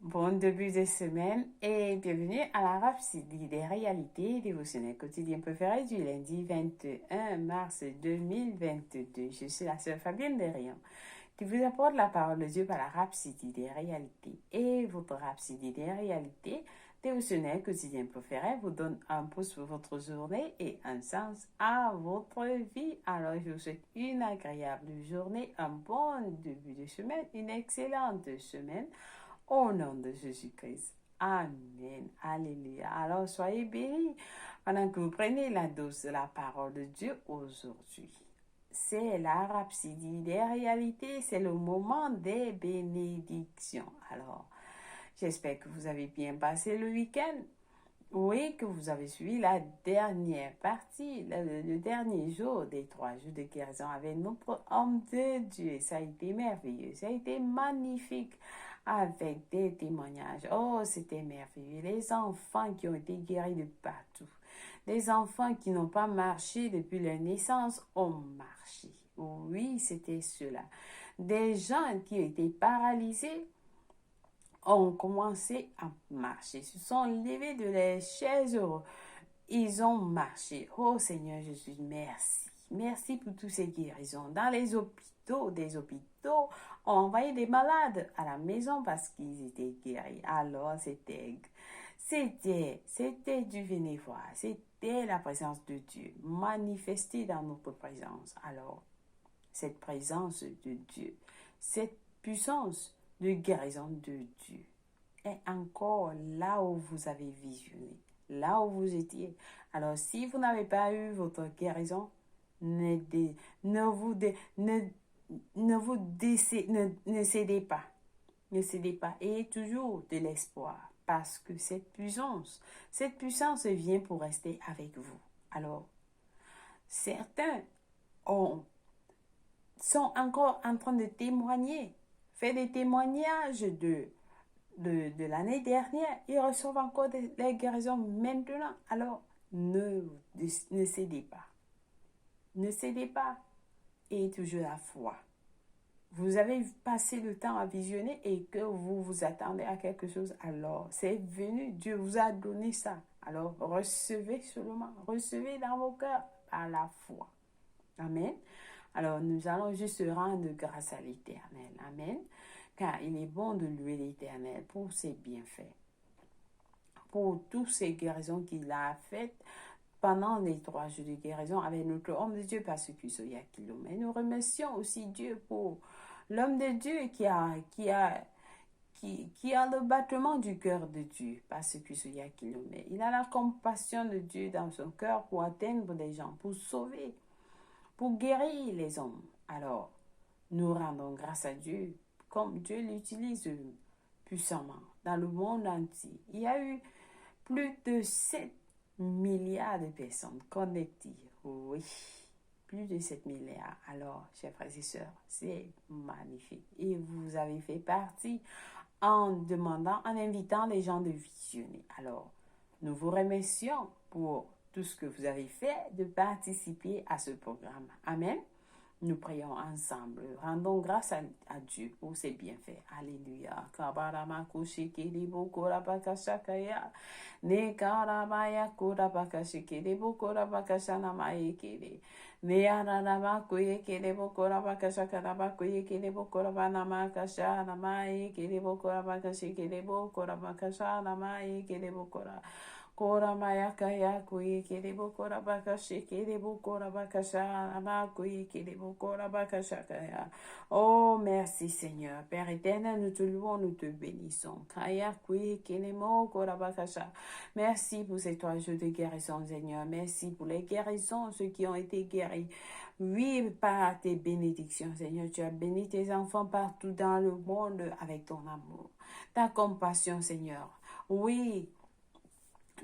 Bon début de semaine et bienvenue à la Rhapsodie des réalités dévotionnelles quotidiennes préférées du lundi 21 mars 2022. Je suis la sœur Fabienne Derion qui vous apporte la parole de Dieu par la Rhapsodie des réalités. Et votre Rhapsodie des réalités dévotionnelles quotidiennes préférées vous donne un pouce pour votre journée et un sens à votre vie. Alors je vous souhaite une agréable journée, un bon début de semaine, une excellente semaine. Au nom de Jésus-Christ. Amen. Alléluia. Alors soyez bénis pendant que vous prenez la dose de la parole de Dieu aujourd'hui. C'est la rhapsodie des réalités, c'est le moment des bénédictions. Alors, j'espère que vous avez bien passé le week-end. Oui, que vous avez suivi la dernière partie, le dernier jour des 3 jours de guérison avec notre homme de Dieu. Ça a été merveilleux, ça a été magnifique avec des témoignages. Oh, c'était merveilleux. Les enfants qui ont été guéris de partout. Les enfants qui n'ont pas marché depuis leur naissance ont marché. Oui, c'était cela. Des gens qui étaient paralysés ont commencé à marcher, se sont levés de les chaises, ils ont marché. Oh Seigneur Jésus, merci. Merci pour toutes ces guérisons. Dans les hôpitaux, des hôpitaux ont envoyé des malades à la maison parce qu'ils étaient guéris. Alors c'était du bénévolat. C'était la présence de Dieu manifestée dans notre présence. Alors, cette présence de Dieu, cette puissance de guérison de Dieu est encore là où vous avez visionné, là où vous étiez. Alors, si vous n'avez pas eu votre guérison, ne, dé, ne vous, dé, ne vous décé, ne cédez pas. Ne cédez pas. Ayez toujours de l'espoir parce que cette puissance vient pour rester avec vous. Alors, certains ont sont encore en train de témoigner, faire des témoignages de l'année dernière. Ils reçoivent encore des guérisons maintenant. Alors, ne cédez pas. Ne cédez pas. Et toujours la foi. Vous avez passé le temps à visionner et que vous vous attendez à quelque chose. Alors, c'est venu. Dieu vous a donné ça. Alors, recevez seulement. Recevez dans vos cœurs par la foi. Amen. Alors, nous allons juste rendre grâce à l'Éternel. Amen. Car il est bon de louer l'Éternel pour ses bienfaits, pour toutes ces guérisons qu'il a faites pendant les 3 jours de guérison avec notre homme de Dieu, parce que ce kilomètre. Nous remercions aussi Dieu pour l'homme de Dieu qui a le battement du cœur de Dieu, parce que ce kilomètre. Il a la compassion de Dieu dans son cœur pour atteindre les gens, pour sauver, pour guérir les hommes. Alors, nous rendons grâce à Dieu, comme Dieu l'utilise puissamment dans le monde entier. Il y a eu plus de 7 milliards de personnes connectées. Oui, plus de 7 milliards. Alors, chers frères et sœurs, c'est magnifique. Et vous avez fait partie en demandant, en invitant les gens de visionner. Alors, nous vous remercions pour tout ce que vous avez fait de participer à ce programme. Amen. Nous prions ensemble. Rendons grâce à Dieu pour ses bienfaits. Alléluia. Kabarama kushikiri bukura bakashakaya. Ne karabaya kura bakashikiri bukura bakashana maikiri. Ne ararama kuyekiri bukura bakashakara bakuyekiri bukura banama kashana maikiri bukura bakashikiri bukura bakashana maikiri bukura. Kora mayaka ya kui kiribu kora bakashi kiribu kora bakasha ama kui kiribu kora bakasha kaya. Oh, merci Seigneur. Père éternel, nous te louons, nous te bénissons. Kaya kui kirimo kora bakasha. Merci pour ces 3 jours de guérison, Seigneur. Merci pour les guérisons, ceux qui ont été guéris. Oui, par tes bénédictions, Seigneur. Tu as béni tes enfants partout dans le monde avec ton amour, ta compassion, Seigneur. Oui,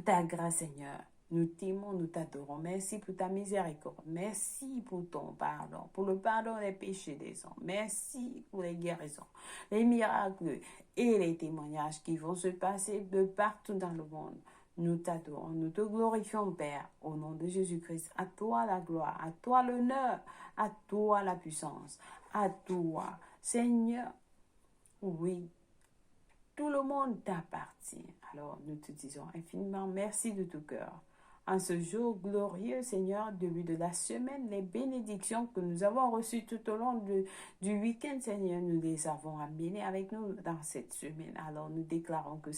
ta grâce, Seigneur. Nous t'aimons, nous t'adorons. Merci pour ta miséricorde. Merci pour ton pardon, pour le pardon des péchés des hommes. Merci pour les guérisons, les miracles et les témoignages qui vont se passer de partout dans le monde. Nous t'adorons, nous te glorifions, Père, au nom de Jésus-Christ. À toi la gloire, à toi l'honneur, à toi la puissance, à toi, Seigneur. Oui, tout le monde t'appartient. Alors, nous te disons infiniment merci de tout cœur. En ce jour glorieux, Seigneur, début de la semaine, les bénédictions que nous avons reçues tout au long du week-end, Seigneur, nous les avons amenées avec nous dans cette semaine. Alors, nous déclarons que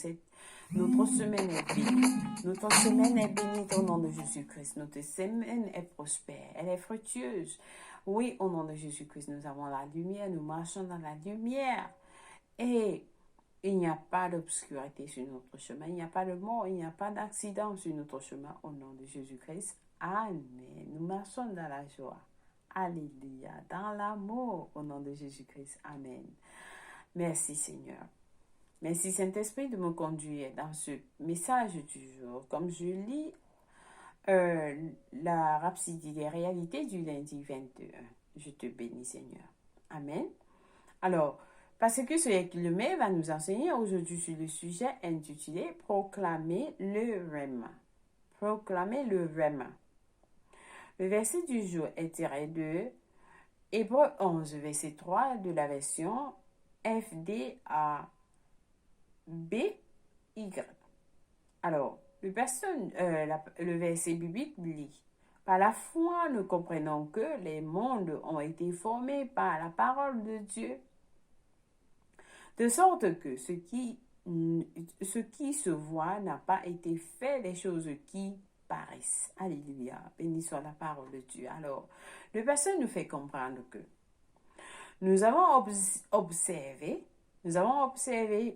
notre semaine est bénie. Notre semaine est bénie au nom de Jésus-Christ. Notre semaine est prospère. Elle est fructueuse. Oui, au nom de Jésus-Christ, nous avons la lumière. Nous marchons dans la lumière. Et il n'y a pas d'obscurité sur notre chemin. Il n'y a pas de mort. Il n'y a pas d'accident sur notre chemin. Au nom de Jésus-Christ. Amen. Nous marchons dans la joie. Alléluia. Dans l'amour. Au nom de Jésus-Christ. Amen. Merci Seigneur. Merci Saint-Esprit de me conduire dans ce message du jour. Comme je lis la rhapsodie des réalités du lundi 21. Je te bénis Seigneur. Amen. Alors, parce que celui qui le met va nous enseigner aujourd'hui sur le sujet intitulé Proclamer le Rhéma. Proclamer le Rhéma. Le verset du jour est tiré de Hébreux 11, verset 3 de la version FDABY. Alors, le verset biblique lit par la foi, nous comprenons que les mondes ont été formés par la parole de Dieu, de sorte que ce qui se voit n'a pas été fait des choses qui paraissent. Alléluia. Béni soit la parole de Dieu. Alors, le verset nous fait comprendre que nous avons observé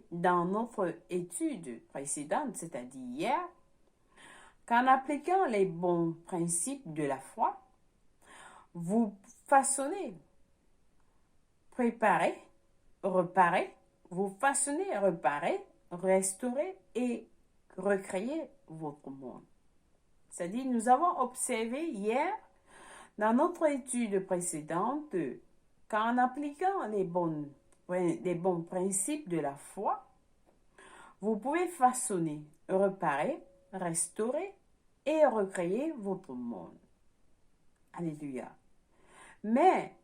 dans notre étude précédente, c'est-à-dire hier, qu'en appliquant les bons principes de la foi, vous façonnez, préparez, reparez, vous façonnez, reparez, restaurez et recréez votre monde. C'est-à-dire, nous avons observé hier, dans notre étude précédente, qu'en appliquant les bons principes de la foi, vous pouvez façonner, reparer, restaurer et recréer votre monde. Alléluia. Mais,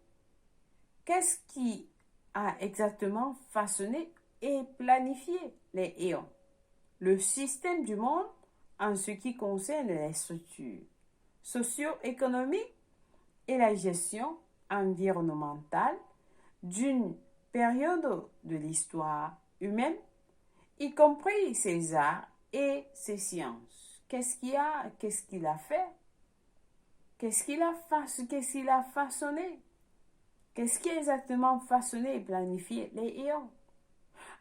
qu'est-ce qui a exactement façonné et planifié les éons? Le système du monde en ce qui concerne les structures socio-économiques et la gestion environnementale d'une période de l'histoire humaine, y compris ses arts et ses sciences. Qu'est-ce qu'il a fait? Qu'est-ce qu'il a façonné? Qu'est-ce qui a exactement façonné et planifié les éons?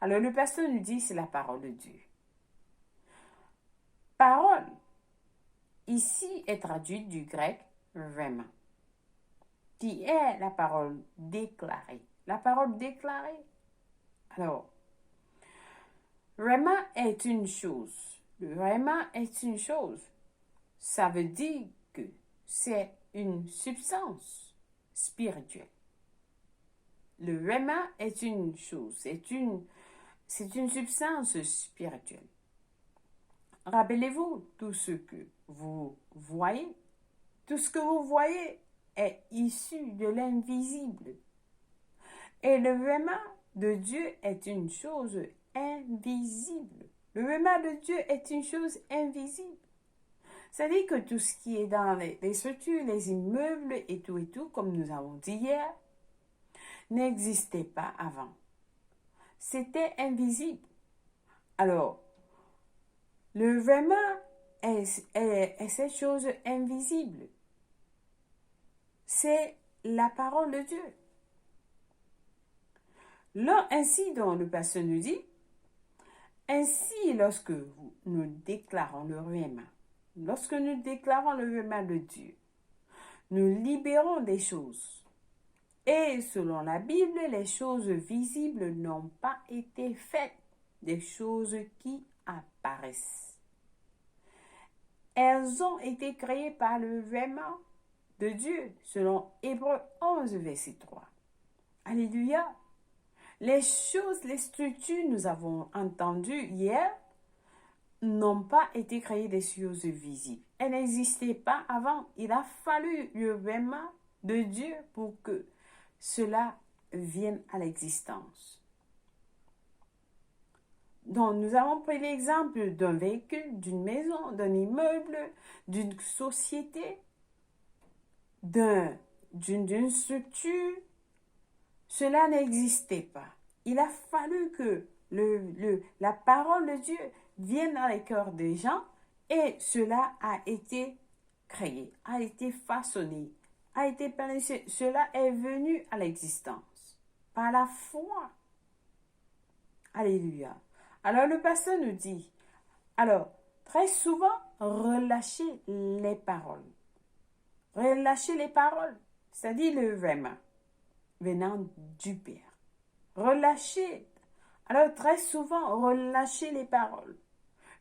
Alors le pasteur nous dit, c'est la parole de Dieu. Parole, ici est traduite du grec rhéma, qui est la parole déclarée. La parole déclarée. Alors, rhéma est une chose. Le rhéma est une chose. Ça veut dire que c'est une substance spirituelle. Le rhéma est une chose. C'est une substance spirituelle. Rappelez-vous, tout ce que vous voyez, tout ce que vous voyez est issu de l'invisible. Et le rhéma de Dieu est une chose invisible. Le rhéma de Dieu est une chose invisible. C'est-à-dire que tout ce qui est dans les structures, les immeubles et tout, comme nous avons dit hier, n'existait pas avant. C'était invisible. Alors, le rhéma est cette chose invisible. C'est la parole de Dieu. Là, ainsi, dont le pasteur nous dit, ainsi, lorsque nous déclarons le rhéma, lorsque nous déclarons le rhéma de Dieu, nous libérons des choses. Et selon la Bible, les choses visibles n'ont pas été faites, des choses qui apparaissent. Elles ont été créées par le rhéma de Dieu, selon Hébreux 11, verset 3. Alléluia. Les choses, les structures, nous avons entendu hier, n'ont pas été créées des choses visibles. Elles n'existaient pas avant. Il a fallu le rhéma de Dieu pour que cela vienne à l'existence. Donc, nous avons pris l'exemple d'un véhicule, d'une maison, d'un immeuble, d'une société, d'une structure. Cela n'existait pas. Il a fallu que la parole de Dieu vienne dans les cœurs des gens et cela a été créé, a été façonné, a été planifié. Cela est venu à l'existence par la foi. Alléluia. Alors le pasteur nous dit, alors très souvent, relâchez les paroles. Relâchez les paroles, c'est-à-dire le vraiment venant du Père. Relâchez. Alors très souvent, relâchez les paroles.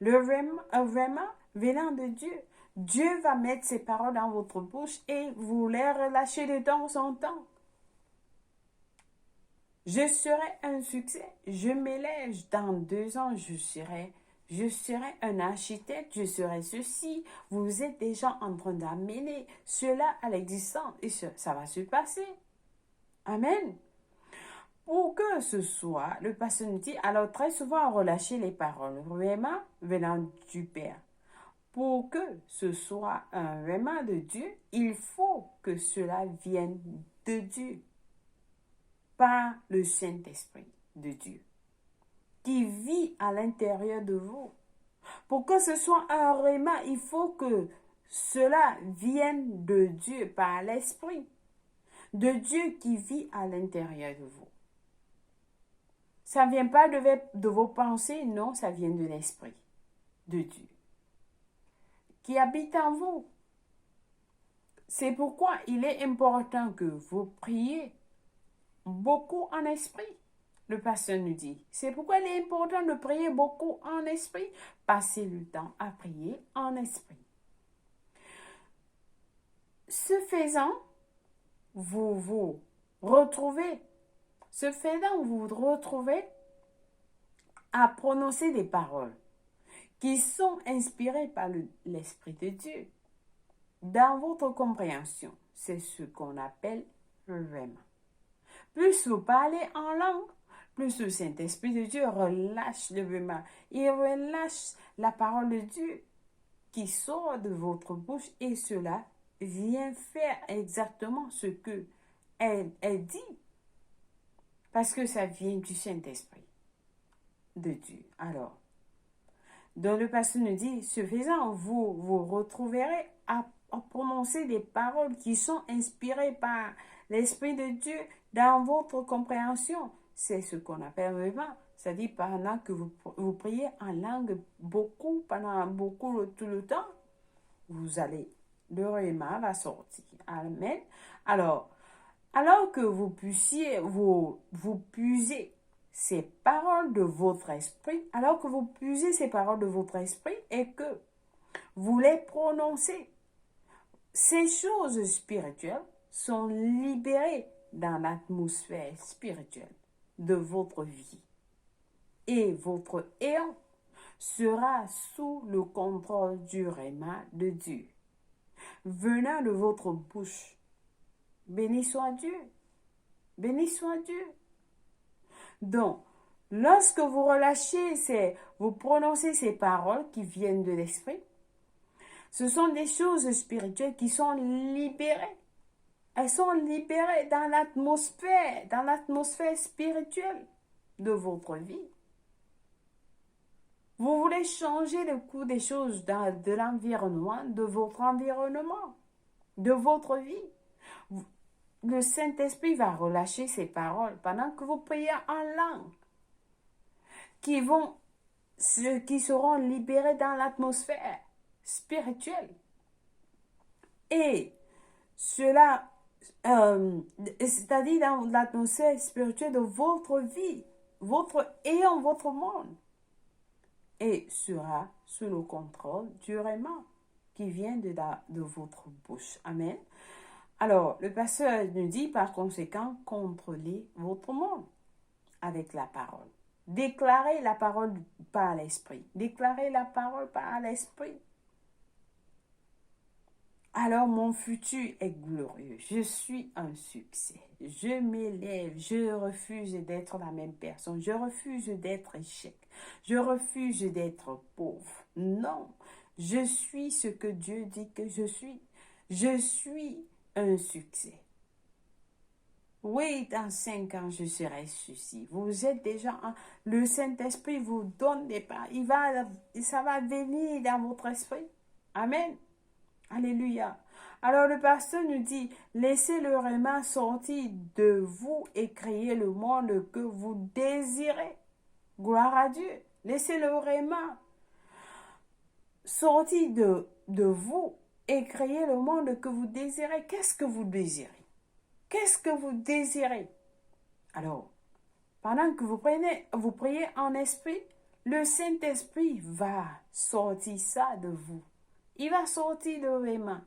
Le vraiment venant de Dieu. Dieu va mettre ses paroles dans votre bouche et vous les relâchez de temps en temps. Je serai un succès. Je m'élève dans 2 ans. Je serai un architecte. Je serai ceci. Vous êtes déjà en train d'amener cela à l'existence et ça va se passer. Amen. Pour que ce soit, le pasteur nous dit, alors très souvent relâchez les paroles vraiment venant du Père. Pour que ce soit un vraiment de Dieu, il faut que cela vienne de Dieu, par le Saint-Esprit de Dieu, qui vit à l'intérieur de vous. Pour que ce soit un vraiment, il faut que cela vienne de Dieu par l'Esprit, de Dieu qui vit à l'intérieur de vous. Ça ne vient pas de vos pensées, non, ça vient de l'Esprit de Dieu qui habite en vous. C'est pourquoi il est important que vous priez beaucoup en esprit. Le pasteur nous dit, c'est pourquoi il est important de prier beaucoup en esprit. Passez le temps à prier en esprit. Ce faisant, vous vous retrouvez à prononcer des paroles qui sont inspirées par l'Esprit de Dieu. Dans votre compréhension, c'est ce qu'on appelle vraiment. Plus vous parlez en langue, plus le Saint-Esprit de Dieu relâche le vraiment. Il relâche la parole de Dieu qui sort de votre bouche et cela vient faire exactement ce que elle dit. Parce que ça vient du Saint-Esprit de Dieu. Alors, donc le pasteur nous dit, ce faisant, vous vous retrouverez à prononcer des paroles qui sont inspirées par l'Esprit de Dieu dans votre compréhension. C'est ce qu'on appelle vraiment. C'est-à-dire pendant que vous priez en langue tout le temps, le rhéma va sortir. Amen. Alors que vous puissiez, vous puisez ces paroles de votre esprit, et que vous les prononcez, ces choses spirituelles sont libérées dans l'atmosphère spirituelle de votre vie. Et votre éon sera sous le contrôle du rhéma de Dieu, venant de votre bouche. Béni soit Dieu. Béni soit Dieu. Donc, lorsque vous vous prononcez ces paroles qui viennent de l'esprit, ce sont des choses spirituelles qui sont libérées. Elles sont libérées dans l'atmosphère spirituelle de votre vie. Vous voulez changer le cours des choses de l'environnement, de votre environnement, de votre vie. Le Saint-Esprit va relâcher ces paroles pendant que vous priez en langue, qui seront libérées dans l'atmosphère spirituelle. Et cela, c'est-à-dire dans l'atmosphère spirituelle de votre vie, votre éon, votre monde, et sera sous le contrôle du rhéma qui vient de votre bouche. Amen. Alors, le pasteur nous dit par conséquent, contrôlez votre monde avec la parole. Déclarez la parole par l'esprit. Déclarez la parole par l'esprit. alors mon futur est glorieux. Je suis un succès. Je m'élève. Je refuse d'être la même personne. Je refuse d'être échec. Je refuse d'être pauvre. Non, je suis ce que Dieu dit que je suis. Je suis un succès. Oui, dans 5 ans, je serai ceci. Vous êtes déjà le Saint-Esprit vous donne des pas. Ça va venir dans votre esprit. Amen. Alléluia. Alors le pasteur nous dit, laissez le réma sortir de vous et créez le monde que vous désirez. Gloire à Dieu. Laissez le réma sortir de vous et créez le monde que vous désirez. Qu'est-ce que vous désirez? Qu'est-ce que vous désirez? Alors, pendant que vous priez en esprit, le Saint-Esprit va sortir ça de vous. Il va sortir le réma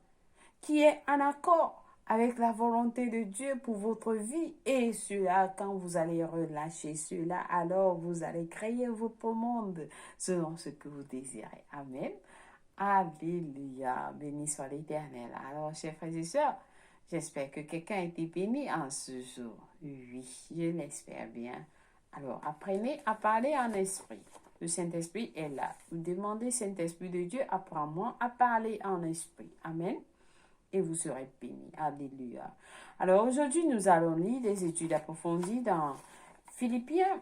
qui est en accord avec la volonté de Dieu pour votre vie. Et cela, quand vous allez relâcher cela, alors vous allez créer votre monde selon ce que vous désirez. Amen. Alléluia. Béni soit l'Éternel. Alors, chers frères et sœurs, j'espère que quelqu'un a été béni en ce jour. Oui, je l'espère bien. Alors, apprenez à parler en esprit. Le Saint-Esprit est là. Vous demandez, Saint-Esprit de Dieu, apprends-moi à parler en esprit. Amen. Et vous serez bénis. Alléluia. Alors, aujourd'hui, nous allons lire des études approfondies dans Éphésiens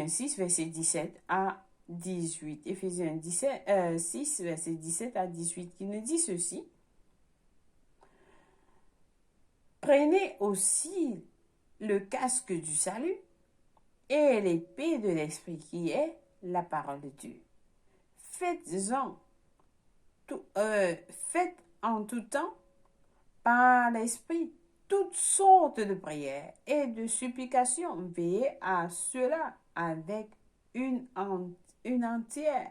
6, verset 17 à 18. Éphésiens 6, verset 17 à 18, qui nous dit ceci. Prenez aussi le casque du salut et l'épée de l'esprit qui est la parole de Dieu. Faites en tout temps par l'esprit toutes sortes de prières et de supplications. Veillez à cela avec une entière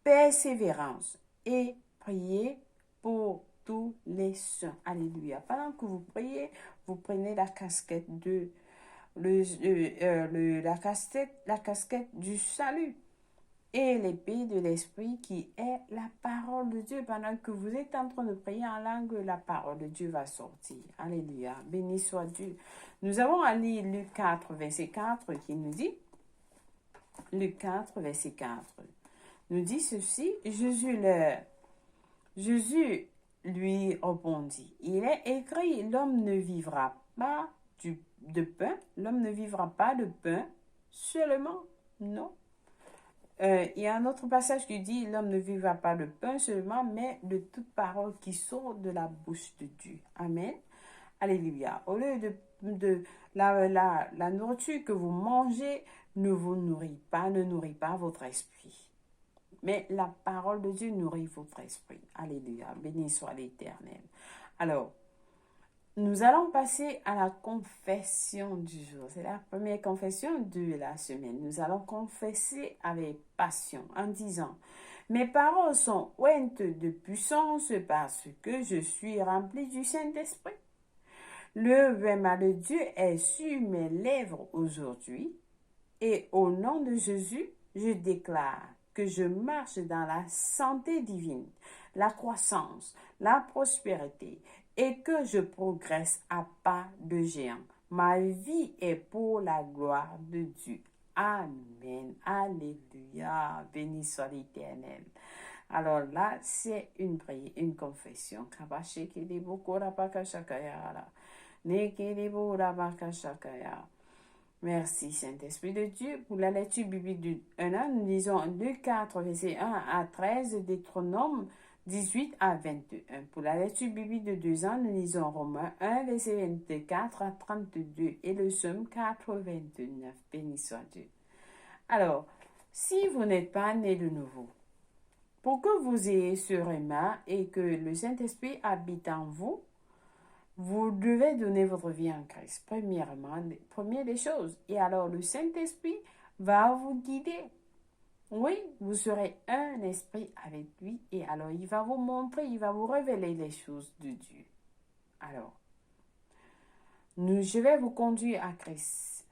persévérance et priez pour tous les saints. Alléluia. Pendant que vous priez, vous prenez la casquette la casquette du salut et l'épée de l'esprit qui est la parole de Dieu. Pendant que vous êtes en train de prier en langue, la parole de Dieu va sortir. Alléluia. Béni soit Dieu. Nous avons à lire Luc 4, verset 4 qui nous dit, Luc 4, verset 4, nous dit ceci, Jésus lui répondit, il est écrit, l'homme ne vivra pas de pain, l'homme ne vivra pas de pain seulement, non. Il y a un autre passage qui dit, l'homme ne vivra pas de pain seulement, mais de toute parole qui sort de la bouche de Dieu. Amen. Alléluia. Au lieu de la nourriture que vous mangez ne vous nourrit pas, ne nourrit pas votre esprit. Mais la parole de Dieu nourrit votre esprit. Alléluia. Béni soit l'Éternel. Alors, nous allons passer à la confession du jour. C'est la première confession de la semaine. Nous allons confesser avec passion en disant, mes paroles sont ointes de puissance parce que je suis rempli du Saint-Esprit. Le rhéma de Dieu est sur mes lèvres aujourd'hui et au nom de Jésus, je déclare que je marche dans la santé divine, la croissance, la prospérité et que je progresse à pas de géant. Ma vie est pour la gloire de Dieu. Amen. Alléluia. Béni soit l'Éternel. Alors là, c'est une prière, une confession. Merci Saint-Esprit de Dieu. Pour la lecture biblique du 1 an, nous lisons Luc 4, verset 1 à 13, Deutéronome 18 à 21. Pour la lecture biblique de 2 ans, nous lisons Romains 1, verset 24 à 32 et le Psaume 89. Béni soit Dieu. Alors, si vous n'êtes pas né de nouveau, pour que vous ayez ce rhéma et que le Saint-Esprit habite en vous, vous devez donner votre vie en Christ, première des choses. Et alors, le Saint-Esprit va vous guider. Oui, vous serez un esprit avec lui. Et alors, il va vous montrer, il va vous révéler les choses de Dieu. Alors, je vais vous conduire à Christ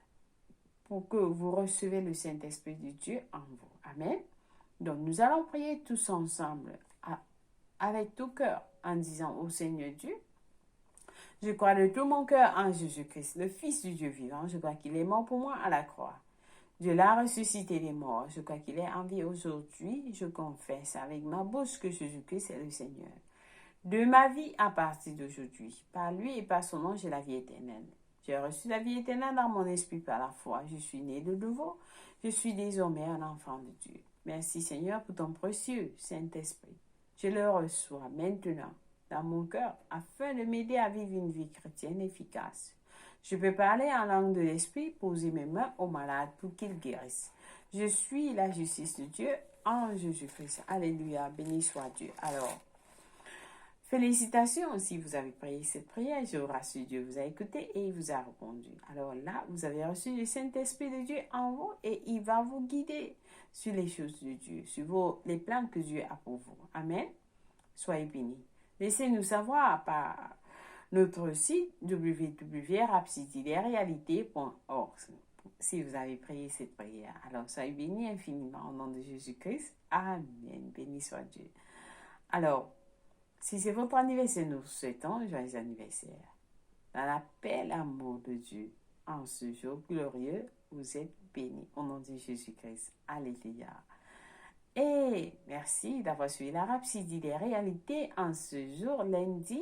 pour que vous recevez le Saint-Esprit de Dieu en vous. Amen. Donc, nous allons prier tous ensemble avec tout cœur en disant au Seigneur Dieu, je crois de tout mon cœur en Jésus-Christ, le Fils du Dieu vivant. Je crois qu'il est mort pour moi à la croix. Dieu l'a ressuscité des morts. Je crois qu'il est en vie aujourd'hui. Je confesse avec ma bouche que Jésus-Christ est le Seigneur de ma vie à partir d'aujourd'hui. Par lui et par son nom, j'ai la vie éternelle. J'ai reçu la vie éternelle dans mon esprit par la foi. Je suis né de nouveau. Je suis désormais un enfant de Dieu. Merci Seigneur pour ton précieux Saint-Esprit. Je le reçois maintenant dans mon cœur afin de m'aider à vivre une vie chrétienne efficace. Je peux parler en langue de l'esprit, poser mes mains aux malades pour qu'ils guérissent. Je suis la justice de Dieu en Jésus-Christ. Alléluia, béni soit Dieu. Alors, félicitations si vous avez prié cette prière. Je vous rassure, Dieu vous a écouté et il vous a répondu. Alors là, vous avez reçu le Saint-Esprit de Dieu en vous et il va vous guider sur les choses de Dieu, sur les plans que Dieu a pour vous. Amen. Soyez bénis. Laissez-nous savoir par notre site www.rapsidilerealité.org si vous avez prié cette prière. Alors, soyez bénis infiniment au nom de Jésus-Christ. Amen. Béni soit Dieu. Alors, si c'est votre anniversaire, nous vous souhaitons un joyeux anniversaire. Dans la paix et l'amour de Dieu, en ce jour glorieux, vous êtes bénis au nom de Jésus-Christ. Alléluia. Et merci d'avoir suivi la Rhapsodie des réalités en ce jour, lundi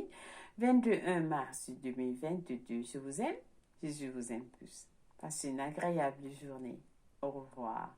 21 mars 2022. Je vous aime, Jésus vous aime plus. Passez une agréable journée. Au revoir.